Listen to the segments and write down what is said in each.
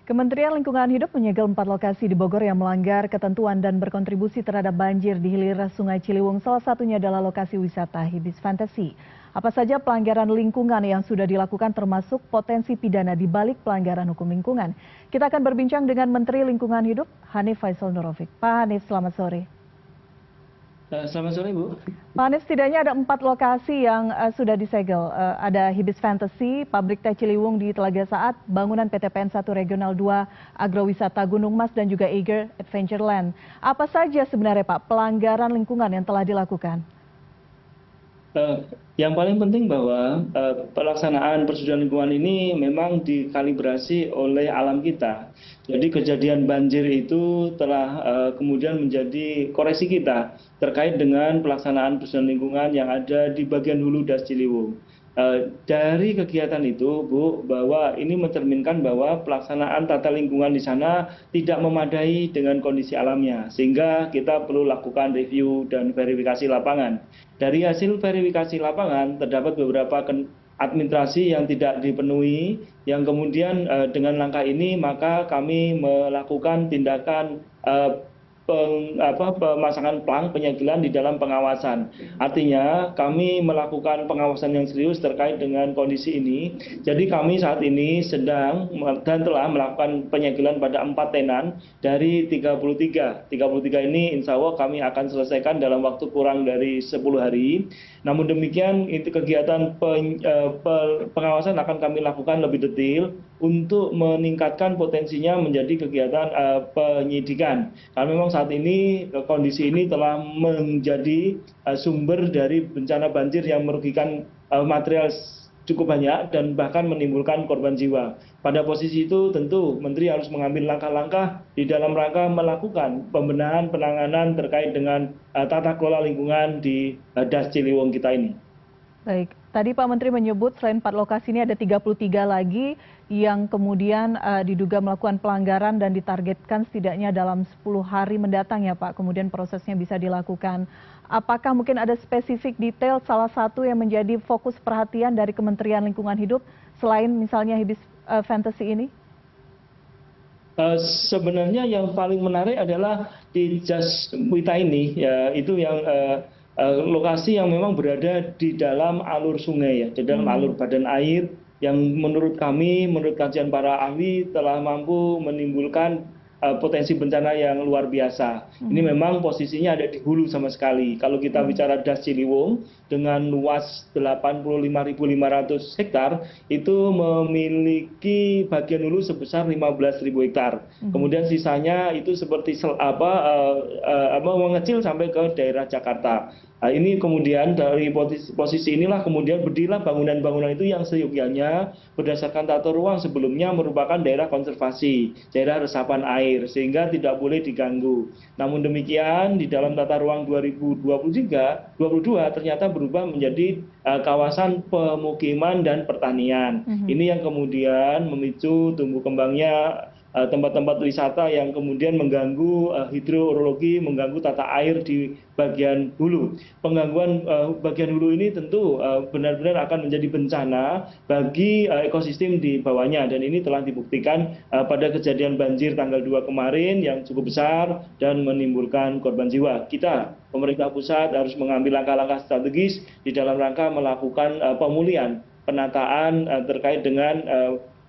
Kementerian Lingkungan Hidup menyegel 4 lokasi di Bogor yang melanggar ketentuan dan berkontribusi terhadap banjir di hilir Sungai Ciliwung. Salah satunya adalah lokasi wisata Hibis Fantasy. Apa saja pelanggaran lingkungan yang sudah dilakukan termasuk potensi pidana di balik pelanggaran hukum lingkungan? Kita akan berbincang dengan Menteri Lingkungan Hidup Hanif Faisal Nurrofiq. Pak Hanif, selamat sore. Selamat sore, Bu. Pak Hanif, setidaknya ada 4 lokasi yang sudah disegel. Ada Hibis Fantasy, pabrik teh Ciliwung di Telaga Saat, bangunan PTPN 1 Regional 2, Agrowisata Gunung Mas, dan juga Eiger Adventureland. Apa saja sebenarnya Pak pelanggaran lingkungan yang telah dilakukan? Yang paling penting bahwa pelaksanaan persetujuan lingkungan ini memang dikalibrasi oleh alam kita. Jadi kejadian banjir itu telah kemudian menjadi koreksi kita terkait dengan pelaksanaan persetujuan lingkungan yang ada di bagian hulu Das Ciliwung. Dari kegiatan itu, Bu, bahwa ini mencerminkan bahwa pelaksanaan tata lingkungan di sana tidak memadai dengan kondisi alamnya, sehingga kita perlu lakukan review dan verifikasi lapangan. Dari hasil verifikasi lapangan terdapat beberapa administrasi yang tidak dipenuhi, yang kemudian dengan langkah ini maka kami melakukan tindakan pemasangan plang penyegelan di dalam pengawasan. Artinya kami melakukan pengawasan yang serius terkait dengan kondisi ini. Jadi kami saat ini sedang dan telah melakukan penyegelan pada 4 tenan dari 33. 33 ini insya Allah kami akan selesaikan dalam waktu kurang dari 10 hari. Namun demikian itu kegiatan pengawasan akan kami lakukan lebih detail untuk meningkatkan potensinya menjadi kegiatan penyidikan. Karena memang saat ini kondisi ini telah menjadi sumber dari bencana banjir yang merugikan material cukup banyak dan bahkan menimbulkan korban jiwa. Pada posisi itu tentu Menteri harus mengambil langkah-langkah di dalam rangka melakukan pembenahan penanganan terkait dengan tata kelola lingkungan di Das Ciliwung kita ini. Baik, tadi Pak Menteri menyebut selain 4 lokasi ini ada 33 lagi yang kemudian diduga melakukan pelanggaran dan ditargetkan setidaknya dalam 10 hari mendatang ya Pak, kemudian prosesnya bisa dilakukan. Apakah mungkin ada spesifik detail salah satu yang menjadi fokus perhatian dari Kementerian Lingkungan Hidup selain misalnya Hibis Fantasy ini? Sebenarnya yang paling menarik adalah di Jaswita ini, ya, itu yang lokasi yang memang berada di dalam alur sungai, ya, di dalam alur badan air yang menurut kami, menurut kajian para ahli telah mampu menimbulkan potensi bencana yang luar biasa. Ini memang posisinya ada di hulu sama sekali. Kalau kita bicara Das Ciliwung dengan luas 85.500 hektar itu memiliki bagian hulu sebesar 15.000 hektar. Kemudian sisanya itu seperti mengecil sampai ke daerah Jakarta. Nah, ini kemudian dari posisi inilah kemudian berdirilah bangunan-bangunan itu yang seyogyanya berdasarkan tata ruang sebelumnya merupakan daerah konservasi, daerah resapan air, sehingga tidak boleh diganggu. Namun demikian di dalam tata ruang 2022 ternyata berubah menjadi kawasan pemukiman dan pertanian. Ini yang kemudian memicu tumbuh kembangnya tempat-tempat wisata yang kemudian mengganggu hidrogeologi, mengganggu tata air di bagian hulu. Penggangguan bagian hulu ini tentu benar-benar akan menjadi bencana bagi ekosistem di bawahnya, dan ini telah dibuktikan pada kejadian banjir tanggal 2 kemarin yang cukup besar dan menimbulkan korban jiwa. Kita, pemerintah pusat, harus mengambil langkah-langkah strategis di dalam rangka melakukan pemulihan, penataan terkait dengan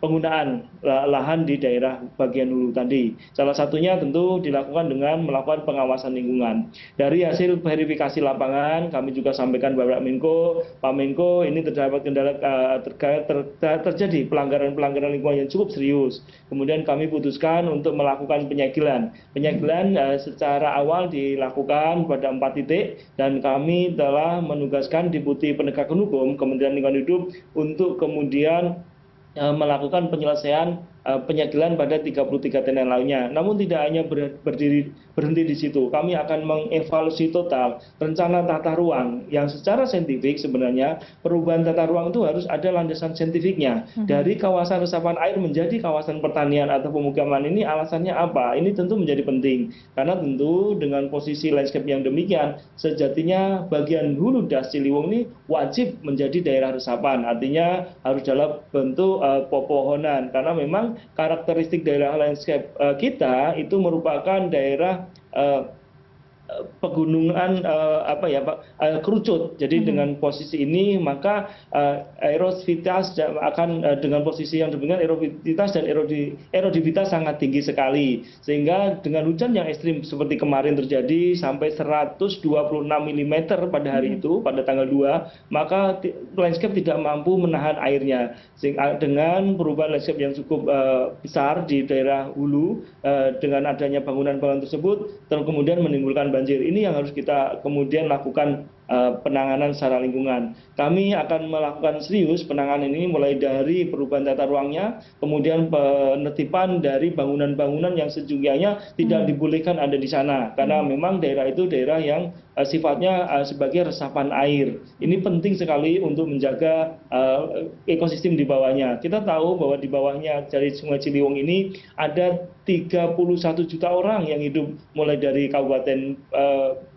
penggunaan lahan di daerah bagian hulu tadi. Salah satunya tentu dilakukan dengan melakukan pengawasan lingkungan. Dari hasil verifikasi lapangan, kami juga sampaikan Bapak Menko, Pak Menko, ini terdapat kendala terjadi pelanggaran lingkungan yang cukup serius. Kemudian kami putuskan untuk melakukan penyegelan. Penyegelan secara awal dilakukan pada 4 titik dan kami telah menugaskan Deputi Penegakan Hukum Kementerian Lingkungan Hidup untuk kemudian melakukan penyelesaian penyegelan pada 33 tenan lainnya. Namun tidak hanya berhenti di situ. Kami akan mengevaluasi total rencana tata ruang yang secara saintifik sebenarnya perubahan tata ruang itu harus ada landasan saintifiknya. Dari kawasan resapan air menjadi kawasan pertanian atau pemukiman ini alasannya apa? Ini tentu menjadi penting. Karena tentu dengan posisi landscape yang demikian, sejatinya bagian hulu Das Ciliwung ini wajib menjadi daerah resapan. Artinya harus dalam bentuk pepohonan. Karena memang memang karakteristik daerah landscape kita itu merupakan daerah pegunungan kerucut. Jadi dengan posisi ini maka erosivitas akan dengan posisi yang demikian erosivitas dan erodivitas sangat tinggi sekali, sehingga dengan hujan yang ekstrim seperti kemarin terjadi sampai 126 mm pada hari itu pada tanggal 2, maka landscape tidak mampu menahan airnya, sehingga dengan perubahan landscape yang cukup besar di daerah hulu dengan adanya bangunan-bangunan tersebut kemudian menimbulkan banjir. Ini yang harus kita kemudian lakukan penanganan secara lingkungan. Kami akan melakukan serius penanganan ini mulai dari perubahan tata ruangnya, kemudian penertiban dari bangunan-bangunan yang sejumlahnya tidak dibolehkan ada di sana, karena memang daerah itu daerah yang sifatnya sebagai resapan air. Ini penting sekali untuk menjaga ekosistem di bawahnya. Kita tahu bahwa di bawahnya dari Sungai Ciliwung ini ada 31 juta orang yang hidup mulai dari Kabupaten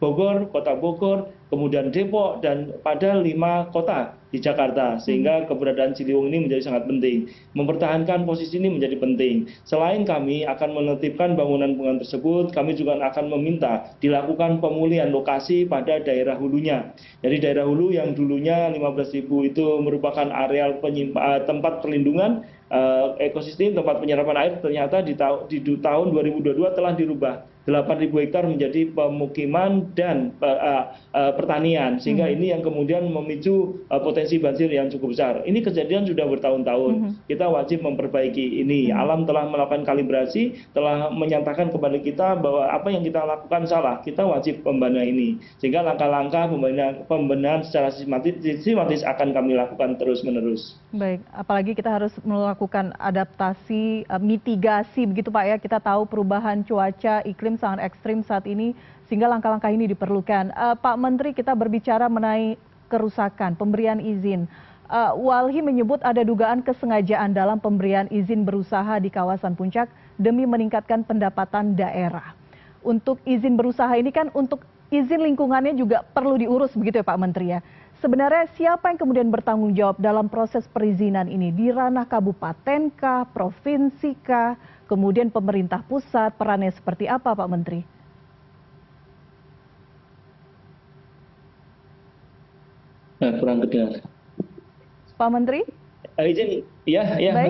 Bogor, Kota Bogor, kemudian Depok, dan pada 5 kota di Jakarta, sehingga keberadaan Ciliwung ini menjadi sangat penting. Mempertahankan posisi ini menjadi penting. Selain kami akan menertibkan bangunan-bangunan tersebut, kami juga akan meminta dilakukan pemulihan lokasi pada daerah hulunya. Jadi daerah hulu yang dulunya 15.000 itu merupakan areal tempat perlindungan ekosistem, tempat penyerapan air, ternyata di tahun 2022 telah dirubah 8.000 hektar menjadi pemukiman dan pertanian, sehingga ini yang kemudian memicu potensi banjir yang cukup besar. Ini kejadian sudah bertahun-tahun. Kita wajib memperbaiki ini. Alam telah melakukan kalibrasi, telah menyatakan kepada kita bahwa apa yang kita lakukan salah. Kita wajib membenahi ini, sehingga langkah-langkah pembenahan secara sistematis akan kami lakukan terus-menerus. Baik, apalagi kita harus melakukan adaptasi, mitigasi begitu Pak ya. Kita tahu perubahan cuaca iklim sangat ekstrim saat ini, sehingga langkah-langkah ini diperlukan. Pak Menteri, kita berbicara mengenai kerusakan, pemberian izin. Walhi menyebut ada dugaan kesengajaan dalam pemberian izin berusaha di kawasan Puncak demi meningkatkan pendapatan daerah. Untuk izin berusaha ini kan untuk izin lingkungannya juga perlu diurus begitu ya Pak Menteri ya. Sebenarnya siapa yang kemudian bertanggung jawab dalam proses perizinan ini? Di ranah kabupaten kah, provinsi kah, kemudian pemerintah pusat, perannya seperti apa Pak Menteri? Kurang dengar. Pak Menteri? Izin, ya,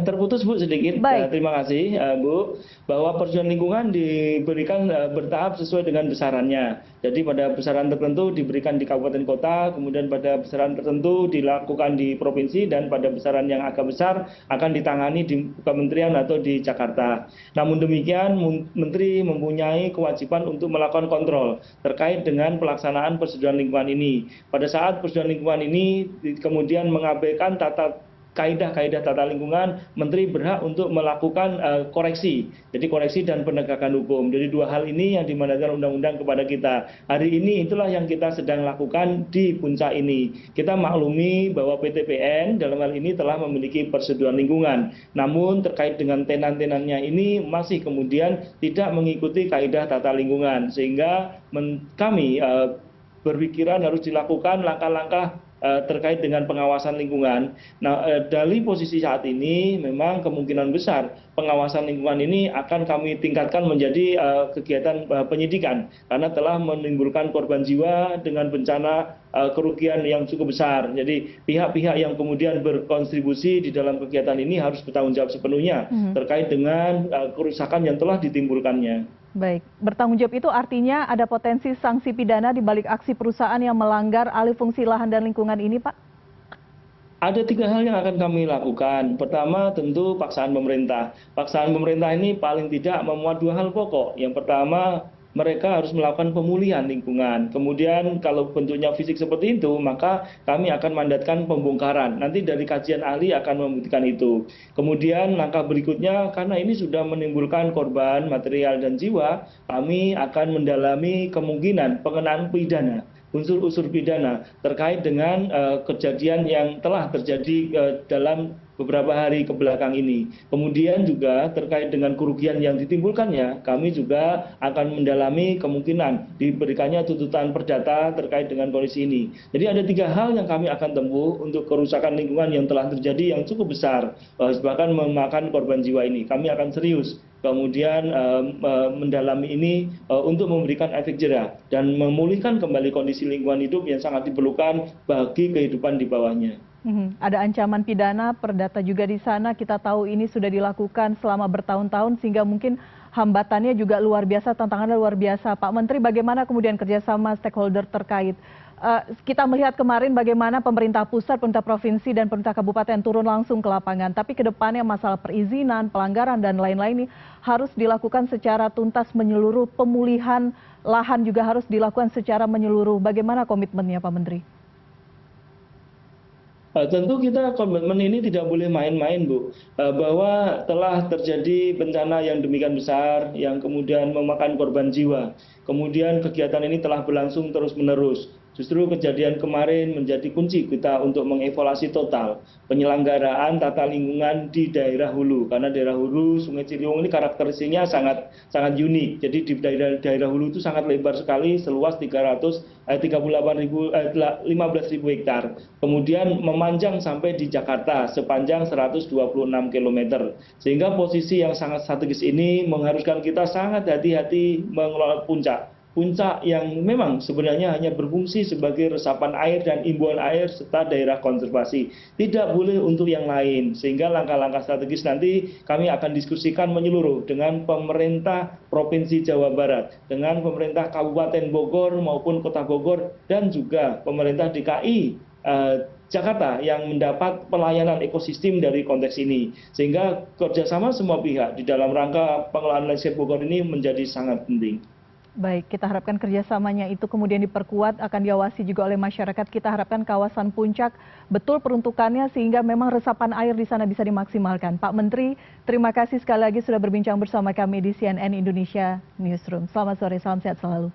terputus Bu sedikit. Terima kasih Bu, bahwa persetujuan lingkungan diberikan bertahap sesuai dengan besarannya. Jadi pada besaran tertentu diberikan di kabupaten kota, kemudian pada besaran tertentu dilakukan di provinsi, dan pada besaran yang agak besar akan ditangani di kementerian atau di Jakarta. Namun demikian, Menteri mempunyai kewajiban untuk melakukan kontrol terkait dengan pelaksanaan persetujuan lingkungan ini. Pada saat persetujuan lingkungan ini kemudian mengabaikan kaidah-kaidah tata lingkungan, Menteri berhak untuk melakukan koreksi. Jadi koreksi dan penegakan hukum. Jadi dua hal ini yang dimandatkan undang-undang kepada kita. Hari ini itulah yang kita sedang lakukan di Puncak ini. Kita maklumi bahwa PT PN dalam hal ini telah memiliki persetujuan lingkungan. Namun terkait dengan tenan-tenannya ini masih kemudian tidak mengikuti kaidah tata lingkungan. Sehingga kami berpikiran harus dilakukan langkah-langkah terkait dengan pengawasan lingkungan. Nah, dari posisi saat ini memang kemungkinan besar pengawasan lingkungan ini akan kami tingkatkan menjadi kegiatan penyidikan, karena telah menimbulkan korban jiwa dengan bencana kerugian yang cukup besar. Jadi pihak-pihak yang kemudian berkontribusi di dalam kegiatan ini harus bertanggung jawab sepenuhnya terkait dengan kerusakan yang telah ditimbulkannya. Baik, bertanggung jawab itu artinya ada potensi sanksi pidana di balik aksi perusahaan yang melanggar alih fungsi lahan dan lingkungan ini, Pak? Ada 3 hal yang akan kami lakukan. Pertama, tentu paksaan pemerintah. Paksaan pemerintah ini paling tidak memuat 2 hal pokok. Yang pertama, mereka harus melakukan pemulihan lingkungan. Kemudian kalau bentuknya fisik seperti itu, maka kami akan mandatkan pembongkaran. Nanti dari kajian ahli akan membuktikan itu. Kemudian langkah berikutnya, karena ini sudah menimbulkan korban material dan jiwa, kami akan mendalami kemungkinan pengenaan pidana, unsur-unsur pidana terkait dengan kejadian yang telah terjadi dalam beberapa hari ke belakang ini. Kemudian juga terkait dengan kerugian yang ditimbulkannya, kami juga akan mendalami kemungkinan diberikannya tuntutan perdata terkait dengan kondisi ini. Jadi ada 3 hal yang kami akan tempuh untuk kerusakan lingkungan yang telah terjadi yang cukup besar, bahkan memakan korban jiwa ini. Kami akan serius kemudian mendalami ini untuk memberikan efek jera dan memulihkan kembali kondisi lingkungan hidup yang sangat diperlukan bagi kehidupan di bawahnya. Ada ancaman pidana, perdata juga di sana. Kita tahu ini sudah dilakukan selama bertahun-tahun sehingga mungkin hambatannya juga luar biasa, tantangannya luar biasa. Pak Menteri, bagaimana kemudian kerjasama stakeholder terkait? Kita melihat kemarin bagaimana pemerintah pusat, pemerintah provinsi, dan pemerintah kabupaten turun langsung ke lapangan. Tapi ke depannya masalah perizinan, pelanggaran, dan lain-lain ini harus dilakukan secara tuntas menyeluruh. Pemulihan lahan juga harus dilakukan secara menyeluruh. Bagaimana komitmennya Pak Menteri? Tentu kita komitmen ini tidak boleh main-main, Bu. Bahwa telah terjadi bencana yang demikian besar, yang kemudian memakan korban jiwa. Kemudian kegiatan ini telah berlangsung terus-menerus. Justru kejadian kemarin menjadi kunci kita untuk mengevaluasi total penyelenggaraan tata lingkungan di daerah hulu. Karena daerah hulu Sungai Ciliwung ini karakteristiknya sangat unik. Jadi di daerah hulu itu sangat lebar sekali, seluas 15.000 hektar. Kemudian memanjang sampai di Jakarta sepanjang 126 km. Sehingga posisi yang sangat strategis ini mengharuskan kita sangat hati-hati mengelola puncak yang memang sebenarnya hanya berfungsi sebagai resapan air dan imbuhan air serta daerah konservasi. Tidak boleh untuk yang lain. Sehingga langkah-langkah strategis nanti kami akan diskusikan menyeluruh dengan pemerintah Provinsi Jawa Barat, dengan pemerintah Kabupaten Bogor maupun Kota Bogor, dan juga pemerintah DKI Jakarta yang mendapat pelayanan ekosistem dari konteks ini. Sehingga kerjasama semua pihak di dalam rangka pengelolaan landscape Bogor ini menjadi sangat penting. Baik, kita harapkan kerjasamanya itu kemudian diperkuat, akan diawasi juga oleh masyarakat. Kita harapkan kawasan puncak betul peruntukannya sehingga memang resapan air di sana bisa dimaksimalkan. Pak Menteri, terima kasih sekali lagi sudah berbincang bersama kami di CNN Indonesia Newsroom. Selamat sore, salam sehat selalu.